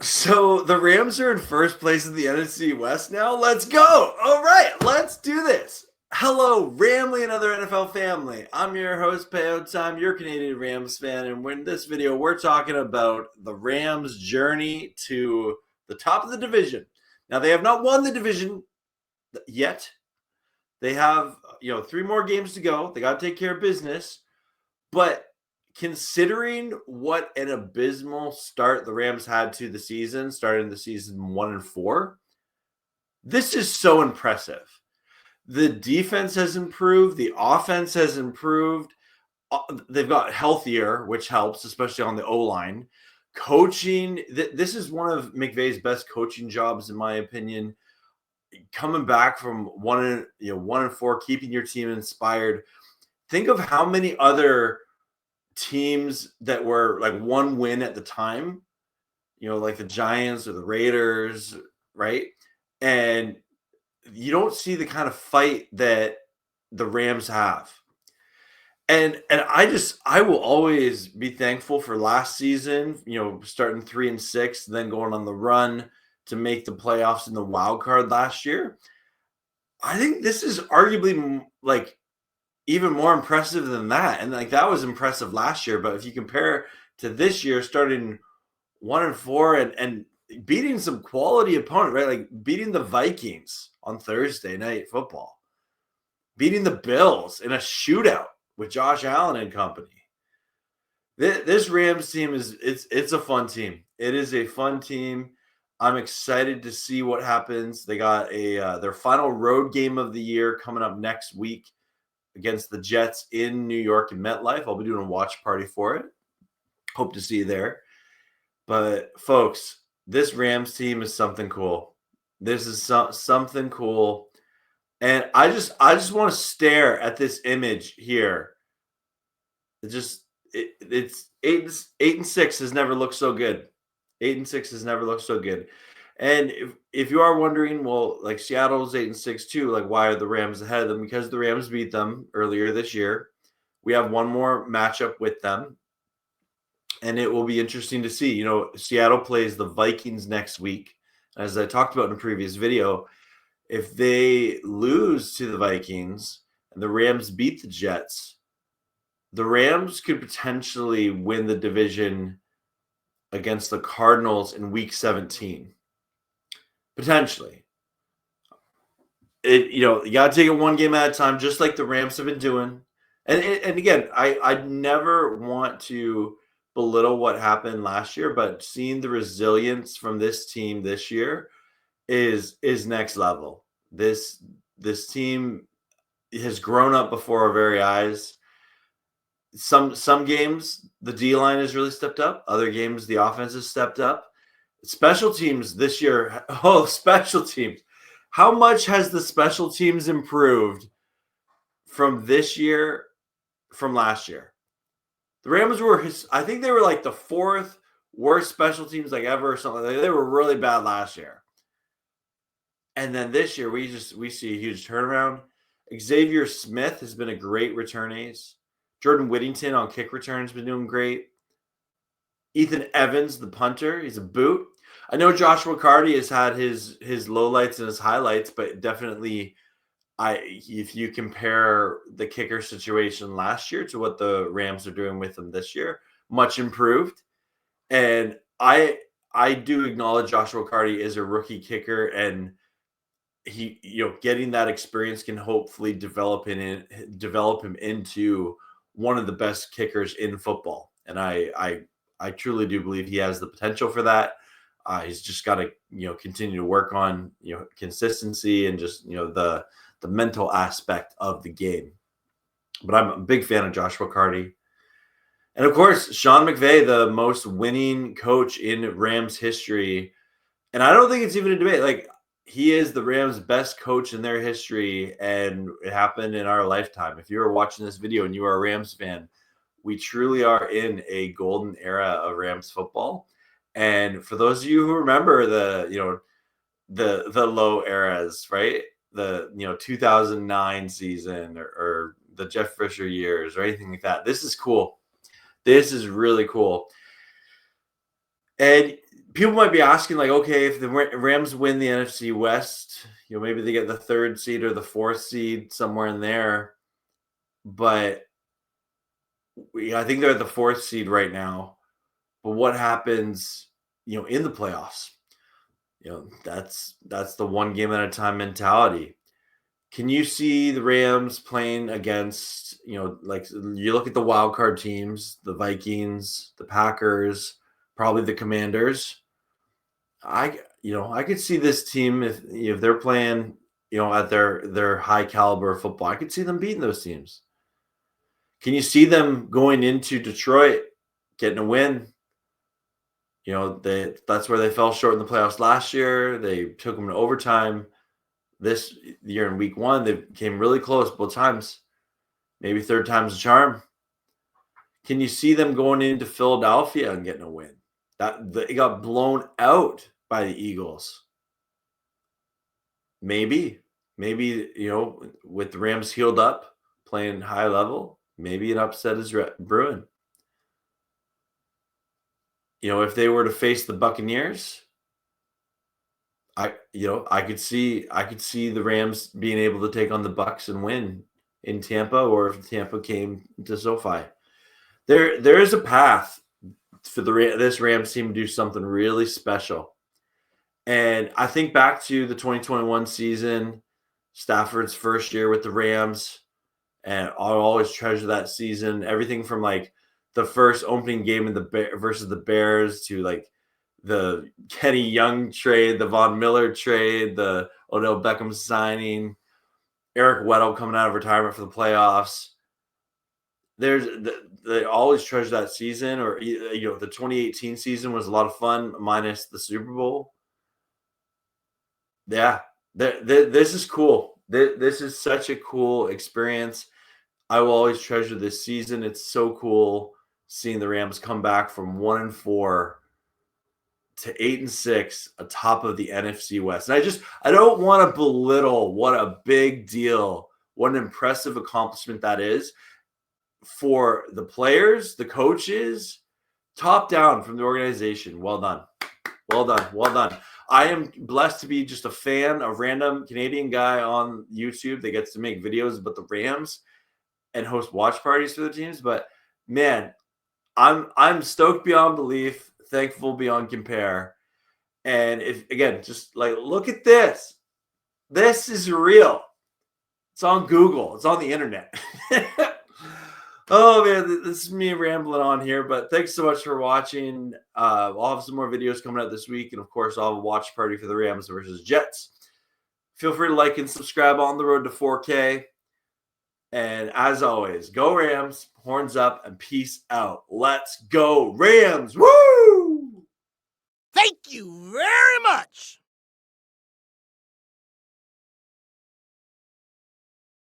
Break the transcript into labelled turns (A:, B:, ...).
A: So the Rams are in first place in the NFC West now. Let's go. All right, let's do this. Hello, Ramley and other NFL family. I'm your host, Peo Time, your Canadian Rams fan. And in this video, we're talking about the Rams' journey to the top of the division. Now, they have not won the division yet. They have, 3 more games to go. They got to take care of business. But considering what an abysmal start the Rams had to the season, starting the season 1-4, this is so impressive. The defense has improved. The offense has improved. They've got healthier, which helps, especially on the O-line. Coaching, this is one of McVey's best coaching jobs, in my opinion. Coming back from 1-4, keeping your team inspired. Think of how many other teams that were like one win at the time, like the Giants or the Raiders, right? And you don't see the kind of fight that the Rams have. And I will always be thankful for last season, starting 3-6, then going on the run to make the playoffs in the wild card last year. I think this is arguably like even more impressive than that. And like that was impressive last year. But if you compare to this year, starting 1-4 and beating some quality opponent, right? Like beating the Vikings on Thursday night football, beating the Bills in a shootout with Josh Allen and company. This Rams team it's a fun team. It is a fun team. I'm excited to see what happens. They got their final road game of the year coming up next week against the Jets in New York and MetLife. I'll be doing a watch party for it. Hope to see you there. But folks, this Rams team is something cool. This is something cool. And I just want to stare at this image here. It's 8-6 has never looked so good. 8-6 has never looked so good. And if you are wondering, well, like Seattle's 8-6 too, like why are the Rams ahead of them? Because the Rams beat them earlier this year. We have one more matchup with them, and it will be interesting to see. Seattle plays the Vikings next week. As I talked about in a previous video, if they lose to the Vikings and the Rams beat the Jets, the Rams could potentially win the division against the Cardinals in week 17. Potentially. You got to take it one game at a time, just like the Rams have been doing. And again, I never want to belittle what happened last year, but seeing the resilience from this team this year is next level. This team has grown up before our very eyes. Some games the D-line has really stepped up. Other games the offense has stepped up. Special teams this year. Oh, special teams. How much has the special teams improved from this year from last year? The Rams were, I think they were like the 4th worst special teams like ever or something. They were really bad last year. And then this year we see a huge turnaround. Xavier Smith has been a great return ace. Jordan Whittington on kick return has been doing great. Ethan Evans, the punter, he's a boot. I know Joshua Carty has had his lowlights and his highlights, but definitely, if you compare the kicker situation last year to what the Rams are doing with him this year, much improved. And I do acknowledge Joshua Carty is a rookie kicker, and he, getting that experience can hopefully develop him into one of the best kickers in football. And I truly do believe he has the potential for that. He's just got to, continue to work on, consistency and just, the mental aspect of the game. But I'm a big fan of Joshua Carty. And of course, Sean McVey, the most winning coach in Rams history. And I don't think it's even a debate. Like, he is the Rams' best coach in their history, and it happened in our lifetime. If you are watching this video and you are a Rams fan, we truly are in a golden era of Rams football. And for those of you who remember the low eras, right? The 2009 season or the Jeff Fisher years or anything like that. This is cool. This is really cool. And people might be asking, like, okay, if the Rams win the NFC West, maybe they get the 3rd seed or the 4th seed, somewhere in there. But I think they're at the 4th seed right now. But what happens, in the playoffs? That's the one game at a time mentality. Can you see the Rams playing against, like you look at the wild card teams, the Vikings, the Packers, probably the Commanders. I could see this team if they're playing, at their high caliber of football. I could see them beating those teams. Can you see them going into Detroit, getting a win? That's where they fell short in the playoffs last year. They took them to overtime. This year in week 1, they came really close both times. Maybe 3rd time's a charm. Can you see them going into Philadelphia and getting a win? It got blown out by the Eagles. Maybe, with the Rams healed up, playing high level, maybe an upset is brewing. If they were to face the Buccaneers, I could see the Rams being able to take on the Bucs and win in Tampa, or if Tampa came to SoFi. There is a path for this Rams team to do something really special. And I think back to the 2021 season, Stafford's first year with the Rams, and I'll always treasure that season. Everything from like the first opening game versus the Bears to like the Kenny Young trade, the Von Miller trade, the Odell Beckham signing, Eric Weddle coming out of retirement for the playoffs. They always treasure that season, or the 2018 season was a lot of fun, minus the Super Bowl. Yeah, this is cool. This is such a cool experience. I will always treasure this season. It's so cool seeing the Rams come back from 1-4 to 8-6 atop of the NFC West. And I don't want to belittle what a big deal, what an impressive accomplishment that is for the players, the coaches, top down from the organization. Well done. Well done. Well done. I am blessed to be just a fan, a random Canadian guy on YouTube that gets to make videos about the Rams and host watch parties for the teams. But man, I'm stoked beyond belief, thankful beyond compare. And just like, look at this. This is real. It's on Google. It's on the internet. Oh man, this is me rambling on here, but thanks so much for watching. I'll have some more videos coming out this week, and of course, I'll have a watch party for the Rams versus Jets. Feel free to like and subscribe on the road to 4K. And as always, go Rams, horns up, and peace out. Let's go Rams! Woo!
B: Thank you,